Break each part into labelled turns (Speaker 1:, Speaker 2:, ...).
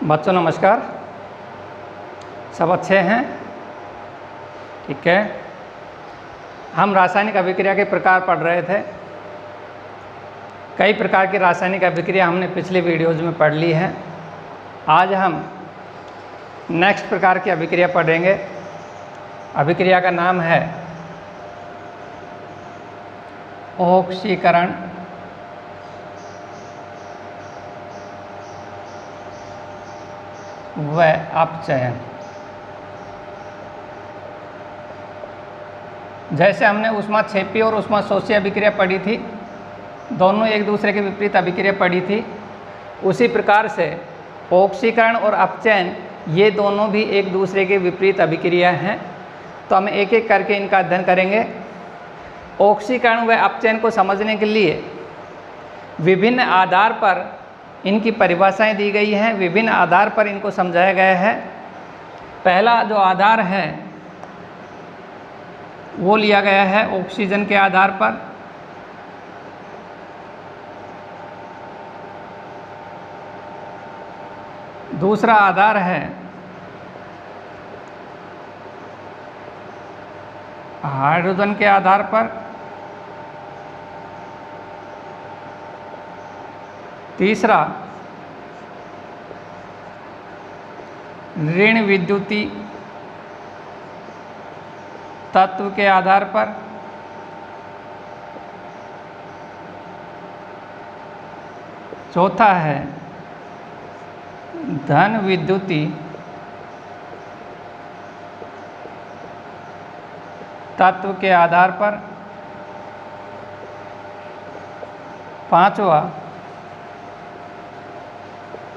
Speaker 1: बच्चों नमस्कार। सब अच्छे हैं? ठीक है। हम रासायनिक अभिक्रिया के प्रकार पढ़ रहे थे। कई प्रकार की रासायनिक अभिक्रिया हमने पिछली वीडियोज़ में पढ़ ली है। आज हम नेक्स्ट प्रकार की अभिक्रिया पढ़ेंगे। अभिक्रिया का नाम है ऑक्सीकरण व अपचयन। जैसे हमने ऊष्माक्षेपी और ऊष्माशोषी अभिक्रिया पढ़ी थी, दोनों एक दूसरे के विपरीत अभिक्रिया पढ़ी थी, उसी प्रकार से ऑक्सीकरण और अपचयन ये दोनों भी एक दूसरे के विपरीत अभिक्रिया हैं। तो हम एक एक करके इनका अध्ययन करेंगे। ऑक्सीकरण व अपचयन को समझने के लिए विभिन्न आधार पर इनकी परिभाषाएं दी गई हैं, विभिन्न आधार पर इनको समझाया गया है। पहला जो आधार है वो लिया गया है ऑक्सीजन के आधार पर। दूसरा आधार है हाइड्रोजन के आधार पर। तीसरा ऋण विद्युतीय तत्व के आधार पर। चौथा है धन विद्युतीय तत्व के आधार पर। पांचवा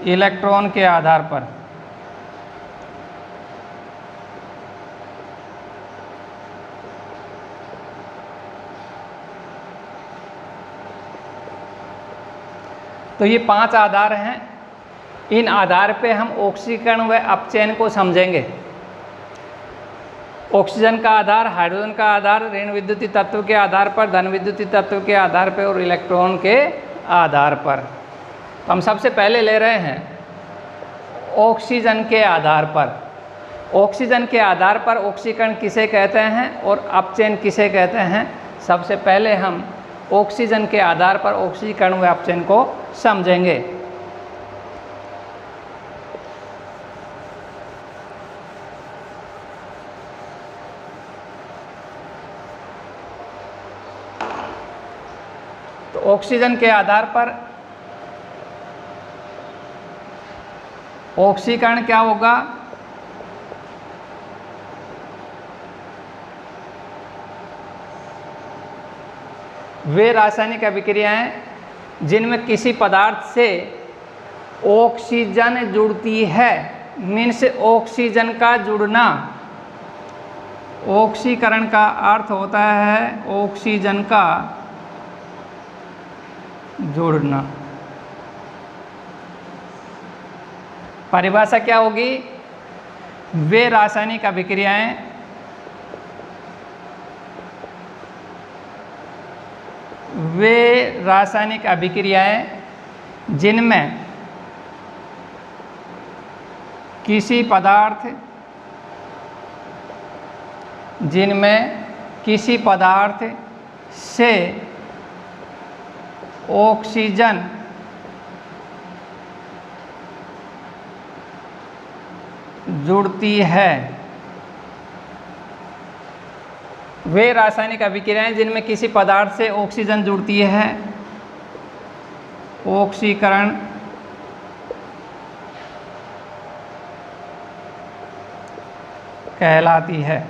Speaker 1: इलेक्ट्रॉन के आधार पर। तो ये 5 आधार हैं। इन आधार पे हम ऑक्सीकरण व अपचयन को समझेंगे। ऑक्सीजन का आधार, हाइड्रोजन का आधार, ऋण विद्युतीय तत्व के आधार पर, धन विद्युतीय तत्व के आधार पर और इलेक्ट्रॉन के आधार पर। तो हम सबसे पहले ले रहे हैं ऑक्सीजन के आधार पर। ऑक्सीजन के आधार पर ऑक्सीकरण किसे कहते हैं और अपचयन किसे कहते हैं, सबसे पहले हम ऑक्सीजन के आधार पर ऑक्सीकरण व अपचयन को समझेंगे। तो ऑक्सीजन के आधार पर ऑक्सीकरण क्या होगा? वे रासायनिक अभिक्रियाएं जिनमें किसी पदार्थ से ऑक्सीजन जुड़ती है, मीन्स ऑक्सीजन का जुड़ना। ऑक्सीकरण का अर्थ होता है ऑक्सीजन का जुड़ना। परिभाषा क्या होगी? वे रासायनिक अभिक्रियाएं जिनमें किसी पदार्थ से ऑक्सीजन जुड़ती है। वे रासायनिक अभिक्रियाएं जिनमें किसी पदार्थ से ऑक्सीजन जुड़ती है, ऑक्सीकरण कहलाती है।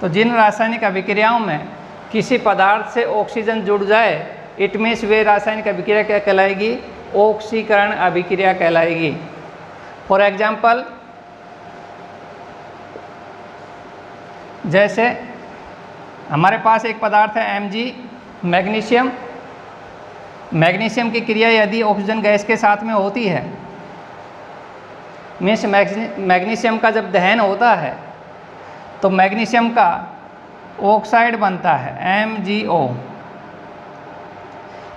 Speaker 1: तो जिन रासायनिक अभिक्रियाओं में किसी पदार्थ से ऑक्सीजन जुड़ जाए, इट मीन्स वे रासायनिक अभिक्रिया क्या कहलाएगी? ऑक्सीकरण अभिक्रिया कहलाएगी। फॉर एग्जाम्पल, जैसे हमारे पास एक पदार्थ है Mg, मैग्नीशियम। मैग्नीशियम की क्रिया यदि ऑक्सीजन गैस के साथ में होती है, मीन्स मैग्नीशियम का जब दहन होता है तो मैग्नीशियम का ऑक्साइड बनता है MgO।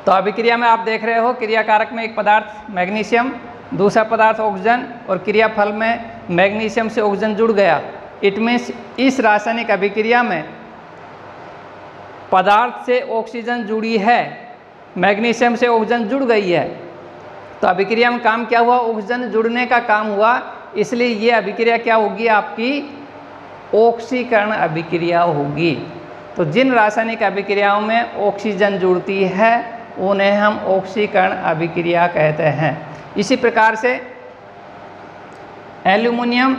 Speaker 1: तो अभिक्रिया में आप देख रहे हो क्रिया कारक में एक पदार्थ मैग्नीशियम दूसरा पदार्थ ऑक्सीजन और क्रियाफल में मैग्नीशियम से ऑक्सीजन जुड़ गया। इट मीन्स इस रासायनिक अभिक्रिया में पदार्थ से ऑक्सीजन जुड़ी है, मैग्नीशियम से ऑक्सीजन जुड़ गई है। तो अभिक्रिया में काम क्या हुआ? ऑक्सीजन जुड़ने का काम हुआ, इसलिए ये अभिक्रिया क्या होगी? आपकी ऑक्सीकरण अभिक्रिया होगी। तो जिन रासायनिक अभिक्रियाओं में ऑक्सीजन जुड़ती है उन्हें हम ऑक्सीकरण अभिक्रिया कहते हैं। इसी प्रकार से एल्यूमिनियम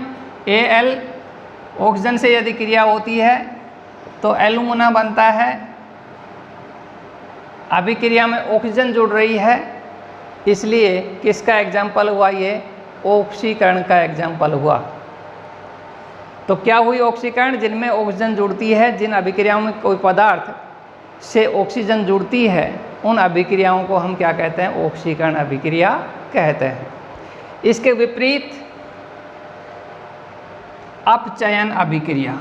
Speaker 1: Al ऑक्सीजन से यदि क्रिया होती है तो एल्यूमिना बनता है। अभिक्रिया में ऑक्सीजन जुड़ रही है, इसलिए किसका एग्जाम्पल हुआ? ये ऑक्सीकरण का एग्जाम्पल हुआ। तो क्या हुई? ऑक्सीकरण, जिनमें ऑक्सीजन जुड़ती है। जिन अभिक्रियाओं में कोई पदार्थ से ऑक्सीजन जुड़ती है उन अभिक्रियाओं को हम क्या कहते हैं? ऑक्सीकरण अभिक्रिया कहते हैं। इसके विपरीत अपचयन अभिक्रिया,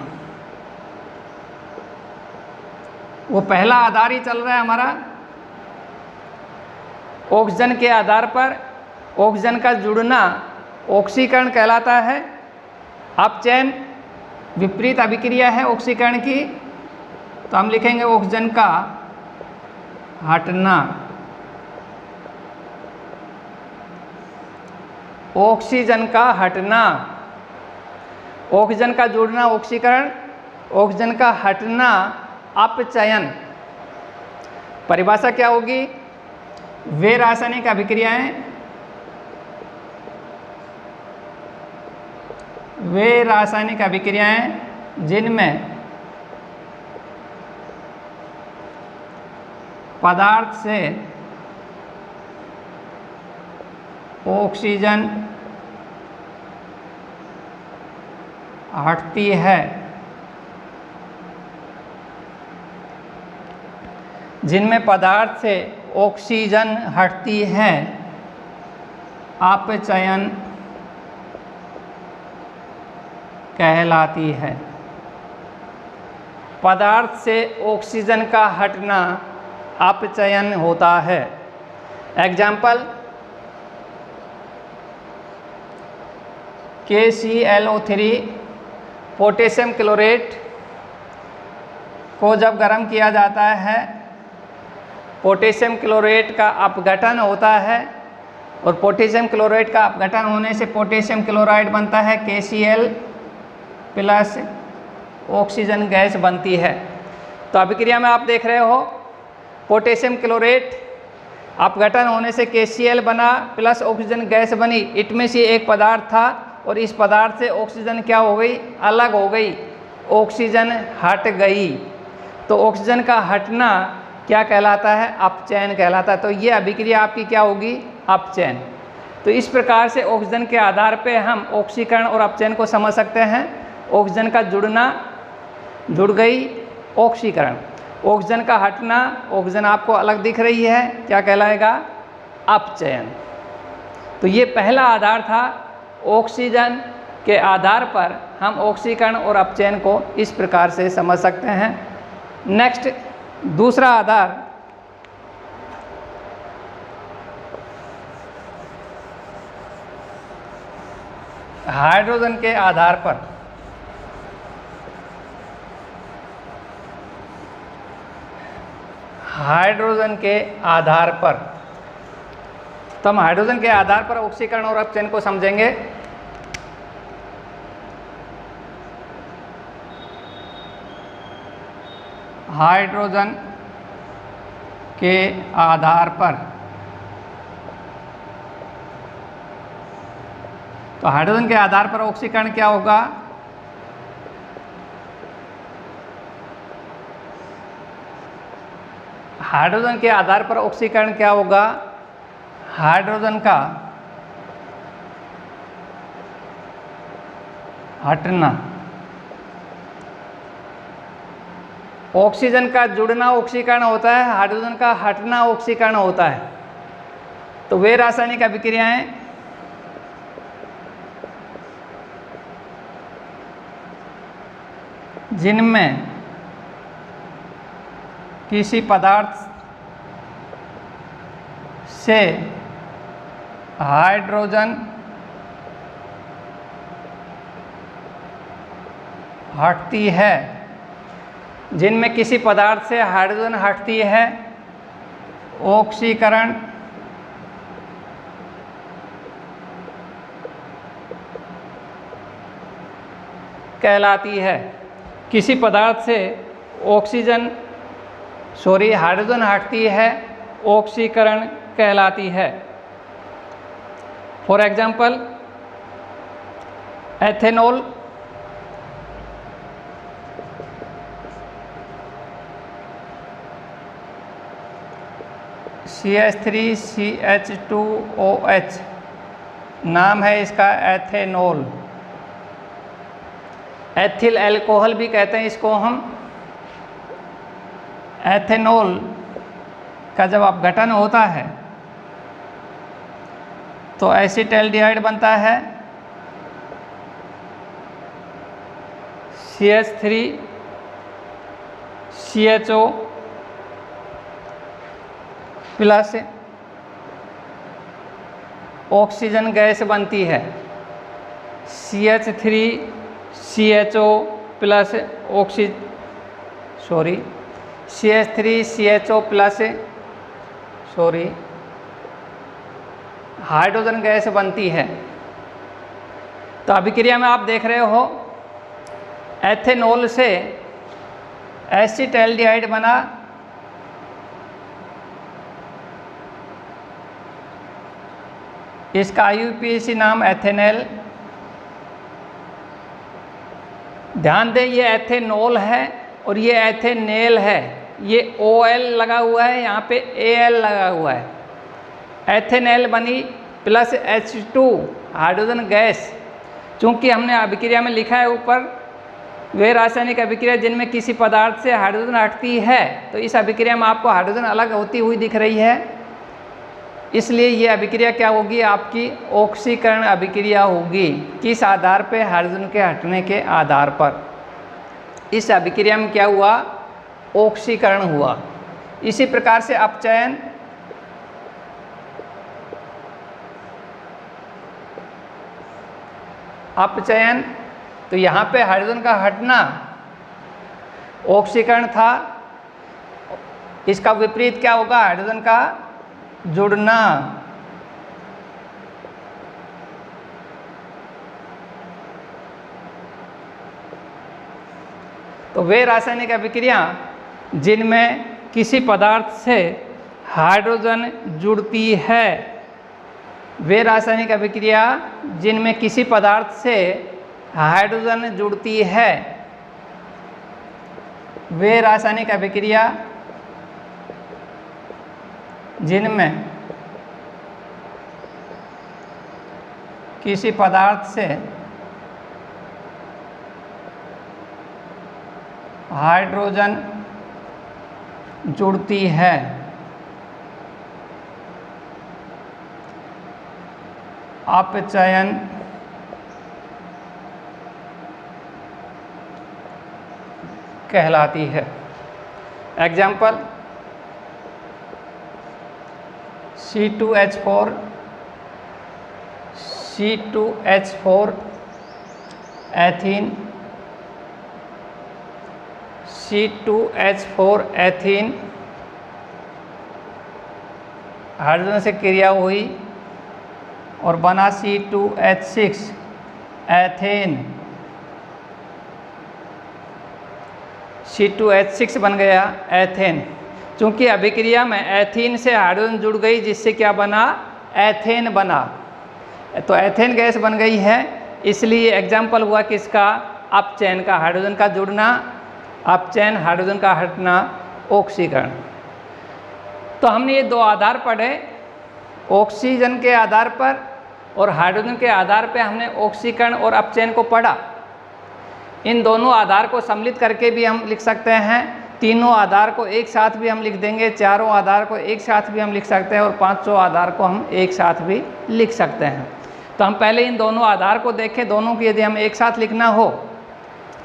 Speaker 1: वो पहला आधार ही चल रहा है हमारा। ऑक्सीजन के आधार पर ऑक्सीजन का जुड़ना ऑक्सीकरण कहलाता है। अपचयन विपरीत अभिक्रिया है ऑक्सीकरण की, तो हम लिखेंगे ऑक्सीजन का हटना। ऑक्सीजन का हटना, ऑक्सीजन का जुड़ना ऑक्सीकरण, ऑक्सीजन का हटना अपचयन। परिभाषा क्या होगी? वे रासायनिक अभिक्रियाएं, वे रासायनिक अभिक्रियाएं जिनमें पदार्थ से ऑक्सीजन हटती है, जिनमें पदार्थ से ऑक्सीजन हटती है, अपचयन कहलाती है। पदार्थ से ऑक्सीजन का हटना अपचयन होता है। एग्जाम्पल KClO3 पोटेशियम क्लोरेट को जब गर्म किया जाता है, पोटेशियम क्लोरेट का अपघटन होता है और पोटेशियम क्लोराइड का अपघटन होने से पोटेशियम क्लोराइड बनता है, KCl प्लस ऑक्सीजन गैस बनती है। तो अभिक्रिया में आप देख रहे हो पोटेशियम क्लोरेट अपघटन होने से KCl बना प्लस ऑक्सीजन गैस बनी। इट में से एक पदार्थ था और इस पदार्थ से ऑक्सीजन क्या हो गई? अलग हो गई, ऑक्सीजन हट गई। तो ऑक्सीजन का हटना क्या कहलाता है? अपचयन कहलाता है। तो ये अभिक्रिया आपकी क्या होगी? अपचयन। तो इस प्रकार से ऑक्सीजन के आधार पे हम ऑक्सीकरण और अपचयन को समझ सकते हैं। ऑक्सीजन का जुड़ना, जुड़ गई, ऑक्सीकरण। ऑक्सीजन का हटना, ऑक्सीजन आपको अलग दिख रही है, क्या कहलाएगा? अपचयन। तो ये पहला आधार था। ऑक्सीजन के आधार पर हम ऑक्सीकरण और अपचयन को इस प्रकार से समझ सकते हैं। नेक्स्ट दूसरा आधार हाइड्रोजन के आधार पर। हाइड्रोजन के आधार पर, तो हम हाइड्रोजन के आधार पर ऑक्सीकरण और अपचयन को समझेंगे। हाइड्रोजन के आधार पर, तो हाइड्रोजन के आधार पर ऑक्सीकरण क्या होगा? हाइड्रोजन के आधार पर ऑक्सीकरण क्या होगा? हाइड्रोजन का हटना। ऑक्सीजन का जुड़ना ऑक्सीकरण होता है, हाइड्रोजन का हटना ऑक्सीकरण होता है। तो वे रासायनिक अभिक्रियाएं जिनमें किसी पदार्थ से हाइड्रोजन हटती है, जिनमें किसी पदार्थ से हाइड्रोजन हटती है, ऑक्सीकरण कहलाती है। किसी पदार्थ से हाइड्रोजन हटती है, ऑक्सीकरण कहलाती है। फॉर एग्जाम्पल एथेनॉल, CH3CH2OH नाम है इसका एथेनॉल। एथिल अल्कोहल भी कहते हैं इसको हम। एथेनॉल का जब अपघटन होता है तो एसिटाल्डिहाइड बनता है, CH3CHO प्लस ऑक्सीजन गैस बनती है, CH3CHO plus CH3CHO plus hydrogen gas बनती है। तो अभिक्रिया में आप देख रहे हो एथेनॉल से एसिटाल्डिहाइड बना, इसका IUPAC नाम एथेनॉल। ध्यान दें ये एथेनॉल है और ये एथेनेल है, ये OL लगा हुआ है, यहाँ पे AL लगा हुआ है। एथेनॉल बनी प्लस H2 हाइड्रोजन गैस। चूँकि हमने अभिक्रिया में लिखा है ऊपर वे रासायनिक अभिक्रिया जिनमें किसी पदार्थ से हाइड्रोजन हटती है, तो इस अभिक्रिया में आपको हाइड्रोजन अलग होती हुई दिख रही है, इसलिए ये अभिक्रिया क्या होगी, आपकी ऑक्सीकरण अभिक्रिया होगी। किस आधार पे? हाइड्रोजन के हटने के आधार पर। इस अभिक्रिया में क्या हुआ? ऑक्सीकरण हुआ। इसी प्रकार से अपचयन, तो यहाँ पे हाइड्रोजन का हटना ऑक्सीकरण था, इसका विपरीत क्या होगा? हाइड्रोजन का जुड़ना। तो वे रासायनिक अभिक्रिया जिनमें किसी पदार्थ से हाइड्रोजन जुड़ती है, वे रासायनिक अभिक्रिया जिनमें किसी पदार्थ से हाइड्रोजन जुड़ती है, वे रासायनिक अभिक्रिया जिनमें किसी पदार्थ से हाइड्रोजन जुड़ती है, अपचयन कहलाती है। Example C2H4 ethene, C2H4 ethene hydrogen से क्रिया हुई और बना C2H6 एथेन। C2H6 बन गया एथेन। चूँकि अभिक्रिया में एथीन से हाइड्रोजन जुड़ गई, जिससे क्या बना? एथेन बना। तो एथेन गैस बन गई है, इसलिए एग्जाम्पल हुआ किसका? अपचयन का, हाइड्रोजन का जुड़ना, अपचयन, हाइड्रोजन का हटना, ऑक्सीकरण। तो हमने ये दो आधार पढ़े, ऑक्सीजन के आधार पर और हाइड्रोजन के आधार पर हमने ऑक्सीकरण और अपचयन को पढ़ा। इन दोनों आधार को सम्मिलित करके भी हम लिख सकते हैं, तीनों आधार को एक साथ भी हम लिख देंगे, चारों आधार को एक साथ भी हम लिख सकते हैं और पांचों आधार को हम एक साथ भी लिख सकते हैं। तो हम पहले इन दोनों आधार को देखें। दोनों की यदि हम एक साथ लिखना हो,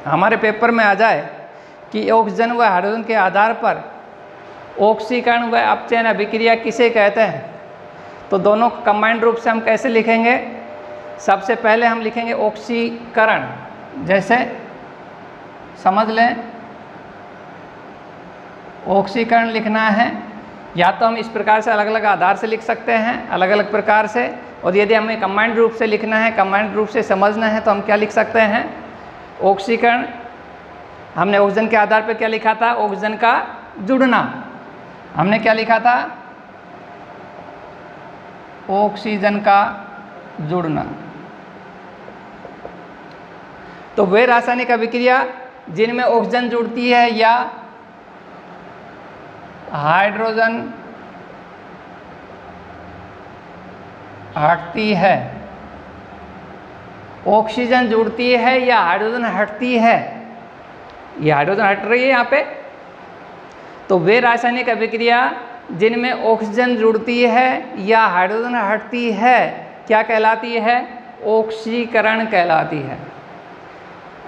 Speaker 1: हमारे पेपर में आ जाए कि ऑक्सीजन व हाइड्रोजन के आधार पर ऑक्सीकरण व अपचयन अभिक्रिया किसे कहते हैं, तो दोनों कंबाइंड रूप से हम कैसे लिखेंगे? सबसे पहले हम लिखेंगे ऑक्सीकरण। जैसे समझ लें, ऑक्सीकरण लिखना है या तो हम इस प्रकार से अलग अलग आधार से लिख सकते हैं, अलग अलग प्रकार से, और यदि हमें कंबाइंड रूप से लिखना है, कंबाइंड रूप से समझना है, तो हम क्या लिख सकते हैं? ऑक्सीकरण, हमने ऑक्सीजन के आधार पर क्या लिखा था? ऑक्सीजन का जुड़ना। हमने क्या लिखा था? ऑक्सीजन का जुड़ना। तो वे रासायनिक अभिक्रिया जिनमें ऑक्सीजन जुड़ती है या हाइड्रोजन हटती है, ऑक्सीजन जुड़ती है या हाइड्रोजन हटती है, ये हाइड्रोजन हट रही है यहाँ पे, तो वे रासायनिक अभिक्रिया जिनमें ऑक्सीजन जुड़ती है या हाइड्रोजन हटती है क्या कहलाती है? ऑक्सीकरण कहलाती है।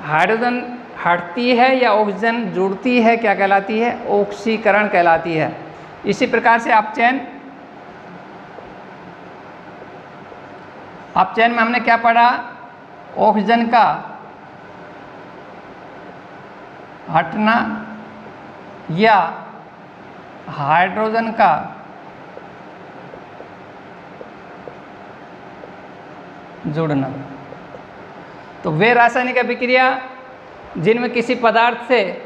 Speaker 1: हाइड्रोजन हटती है या ऑक्सीजन जुड़ती है क्या कहलाती है? ऑक्सीकरण कहलाती है। इसी प्रकार से अपचयन में हमने क्या पढ़ा? ऑक्सीजन का हटना या हाइड्रोजन का जुड़ना। तो वे रासायनिक अभिक्रिया जिनमें किसी पदार्थ से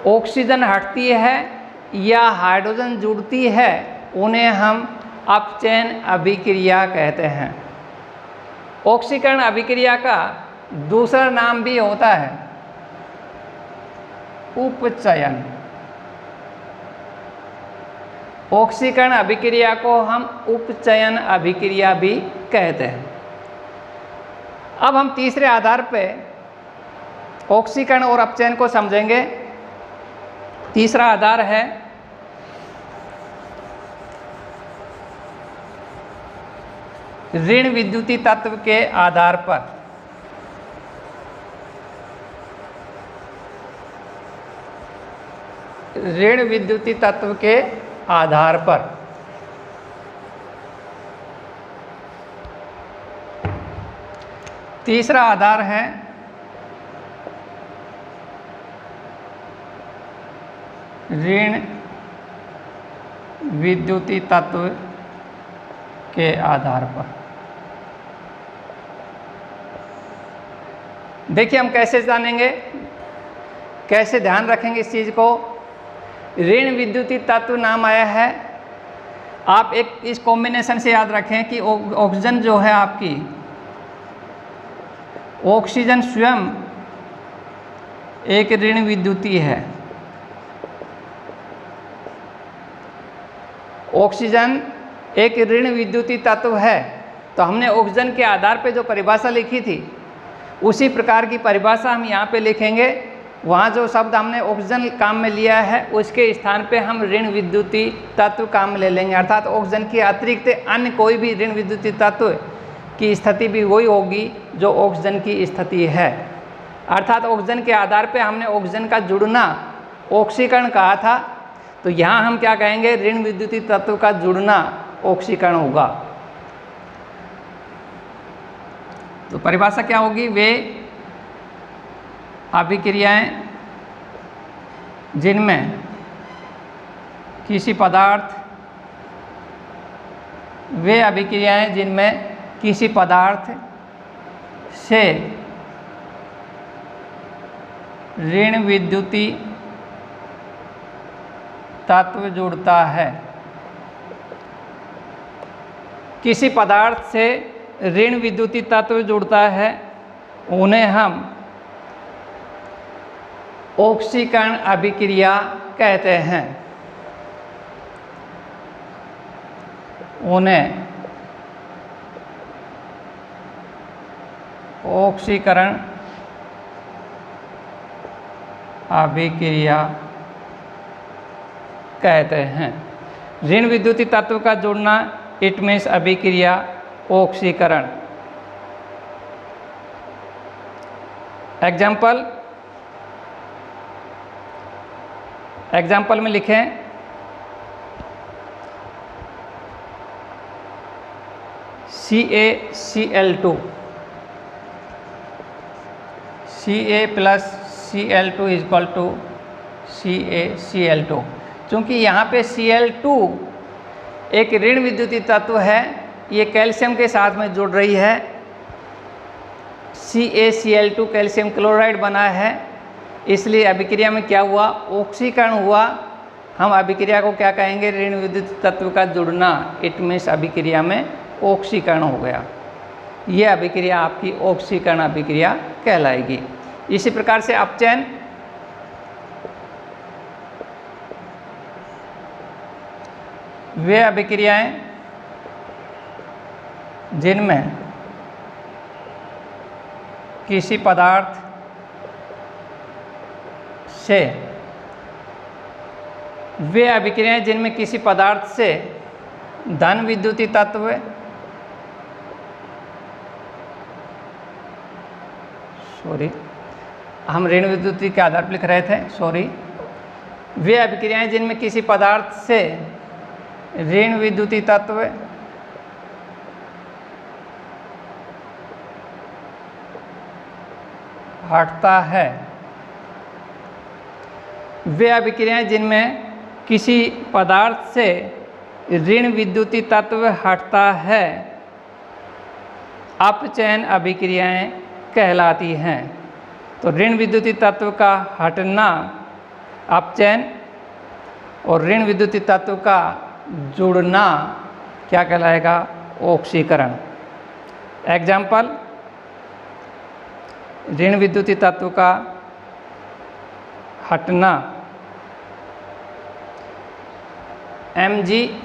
Speaker 1: ऑक्सीजन हटती है या हाइड्रोजन जुड़ती है उन्हें हम अपचयन अभिक्रिया कहते हैं। ऑक्सीकरण अभिक्रिया का दूसरा नाम भी होता है उपचयन। ऑक्सीकरण अभिक्रिया को हम उपचयन अभिक्रिया भी कहते हैं। अब हम तीसरे आधार पे ऑक्सीकरण और अपचयन को समझेंगे। तीसरा आधार है ऋण विद्युतीय तत्व के आधार पर। ऋण विद्युतीय तत्व के आधार पर तीसरा आधार है ऋण विद्युतीय तत्व के आधार पर। देखिए हम कैसे जानेंगे, कैसे ध्यान रखेंगे इस चीज़ को। ऋण विद्युतीय तत्व नाम आया है, आप एक इस कॉम्बिनेशन से याद रखें कि ऑक्सीजन जो है आपकी, ऑक्सीजन स्वयं एक ऋण विद्युतीय है। ऑक्सीजन एक ऋण विद्युतीय तत्व है। तो हमने ऑक्सीजन के आधार पे जो परिभाषा लिखी थी उसी प्रकार की परिभाषा हम यहाँ पे लिखेंगे। वहाँ जो शब्द हमने ऑक्सीजन काम में लिया है उसके स्थान पे हम ऋण विद्युतीय तत्व काम में ले लेंगे। अर्थात ऑक्सीजन के अतिरिक्त अन्य कोई भी ऋण विद्युतीय तत्व की स्थिति भी वही होगी जो ऑक्सीजन की स्थिति है। अर्थात ऑक्सीजन के आधार पे हमने ऑक्सीजन का जुड़ना ऑक्सीकरण कहा था, तो यहाँ हम क्या कहेंगे? ऋण विद्युतीय तत्व का जुड़ना ऑक्सीकरण होगा। तो परिभाषा क्या होगी? वे अभिक्रियाएं जिनमें किसी पदार्थ वे अभिक्रियाएं जिनमें किसी पदार्थ से ऋण विद्युतीय तत्व जुड़ता है। किसी पदार्थ से ऋण विद्युतीय तत्व जुड़ता है उन्हें हम ऑक्सीकरण अभिक्रिया कहते हैं। उन्हें ऑक्सीकरण अभिक्रिया कहते हैं। ऋण विद्युतीय तत्व का जुड़ना इट मीन्स अभिक्रिया ऑक्सीकरण। एग्जाम्पल में लिखें, CaCl2, Ca plus Cl2 equal to CaCl2। चूँकि यहाँ पे Cl2 एक ऋण विद्युतीय तत्व है, ये कैल्शियम के साथ में जुड़ रही है, CaCl2 कैल्शियम क्लोराइड बना है, इसलिए अभिक्रिया में क्या हुआ, ऑक्सीकरण हुआ। हम अभिक्रिया को क्या कहेंगे, ऋण विद्युतीय तत्व का जुड़ना। इट मीन्स अभिक्रिया में ऑक्सीकरण हो गया। यह अभिक्रिया आपकी ऑक्सीकरण अभिक्रिया कहलाएगी। इसी प्रकार से अपचयन, वे अभिक्रियाएं जिनमें किसी पदार्थ से, वे अभिक्रियाएं जिनमें किसी पदार्थ से धन विद्युतीय तत्व, हम ऋण विद्युतीय के आधार पर लिख रहे थे, वे अभिक्रियाएं जिनमें किसी पदार्थ से ऋण विद्युतीय तत्व हटता है, वे अभिक्रियाएं जिनमें किसी पदार्थ से ऋण विद्युतीय तत्व हटता है, अपचयन अभिक्रियाएं कहलाती हैं। तो ऋण विद्युतीय तत्व का हटना अपचयन और ऋण विद्युतीय तत्व का जुड़ना क्या कहलाएगा, ऑक्सीकरण। एग्जाम्पल, ऋण विद्युतीय तत्व का हटना MgCl2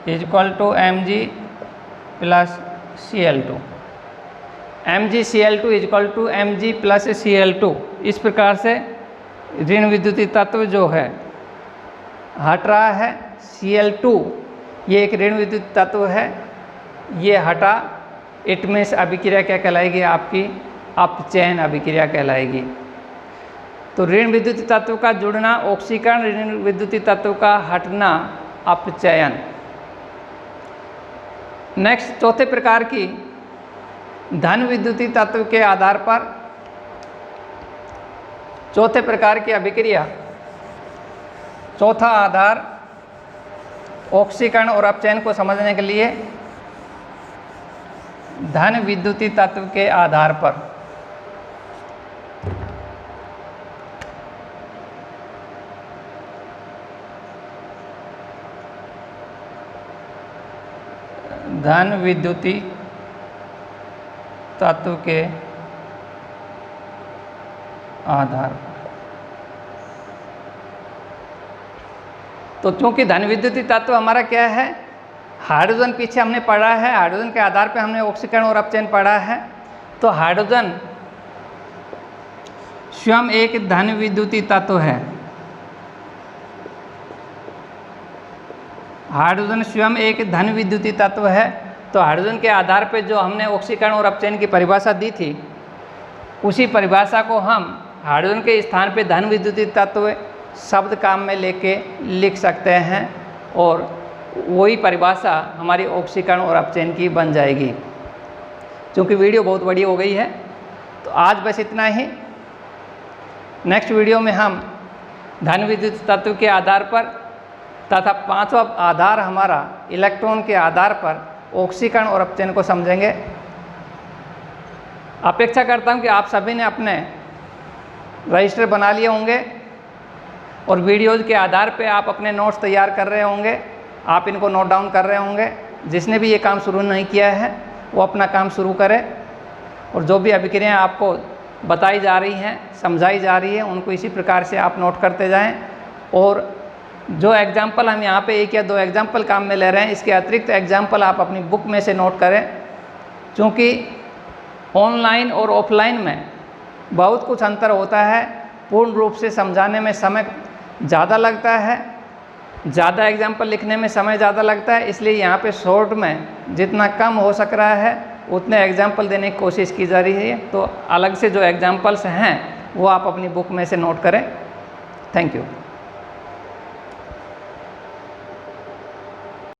Speaker 1: is equal to Mg plus Cl2, MgCl2 is equal to Mg plus Cl2। इस प्रकार से ऋण विद्युतीय तत्व जो है हट रहा है। Cl2 ये एक ऋण विद्युतीय तत्व है, ये हटा, इट मीन्स अभिक्रिया क्या कहलाएगी, आपकी अपचयन अभिक्रिया कहलाएगी। तो ऋण विद्युतीय तत्व का जुड़ना ऑक्सीकरण, ऋण विद्युतीय तत्व का हटना अपचयन। नेक्स्ट, चौथे प्रकार की धन विद्युतीय तत्व के आधार पर, चौथे प्रकार की अभिक्रिया, चौथा आधार ऑक्सीकरण और अपचयन को समझने के लिए धन विद्युतीय तत्व के आधार पर। धन विद्युतीय तत्व के आधार पर। तो चूंकि धन विद्युतीय तत्व हमारा क्या है, हाइड्रोजन पीछे हमने पढ़ा है, हाइड्रोजन के आधार पे हमने ऑक्सीकरण और अपचयन पढ़ा है। तो हाइड्रोजन स्वयं एक धन विद्युतीय तत्व है, हाइड्रोजन स्वयं एक धन विद्युतीय तत्व है। तो हाइड्रोजन के आधार पे जो हमने ऑक्सीकरण और अपचयन की परिभाषा दी थी, उसी परिभाषा को हम हाइड्रोजन के स्थान पे धन विद्युतीय तत्व शब्द काम में लेके लिख सकते हैं और वही परिभाषा हमारी ऑक्सीकरण और अपचयन की बन जाएगी। क्योंकि वीडियो बहुत बड़ी हो गई है, तो आज बस इतना ही। नेक्स्ट वीडियो में हम धन विद्युतीय तत्व के आधार पर तथा पांचवा आधार हमारा इलेक्ट्रॉन के आधार पर ऑक्सीकरण और अपचयन को समझेंगे। अपेक्षा करता हूं कि आप सभी ने अपने रजिस्टर बना लिए होंगे और वीडियोज़ के आधार पे आप अपने नोट्स तैयार कर रहे होंगे, आप इनको नोट डाउन कर रहे होंगे। जिसने भी ये काम शुरू नहीं किया है वो अपना काम शुरू करे और जो भी अभिक्रियाएं आपको बताई जा रही हैं, समझाई जा रही है, उनको इसी प्रकार से आप नोट करते जाएं। और जो एग्जाम्पल हम यहाँ पे 1 या 2 एग्जाम्पल काम में ले रहे हैं, इसके अतिरिक्त एग्जाम्पल आप अपनी बुक में से नोट करें। क्योंकि ऑनलाइन और ऑफलाइन में बहुत कुछ अंतर होता है, पूर्ण रूप से समझाने में समय ज़्यादा लगता है, ज़्यादा एग्जाम्पल लिखने में समय ज़्यादा लगता है। इसलिए यहाँ पे शॉर्ट में जितना कम हो सक रहा है उतने एग्जाम्पल देने की कोशिश की जा रही है। तो अलग से जो एग्जाम्पल्स हैं वो आप अपनी बुक में से नोट करें। Thank you.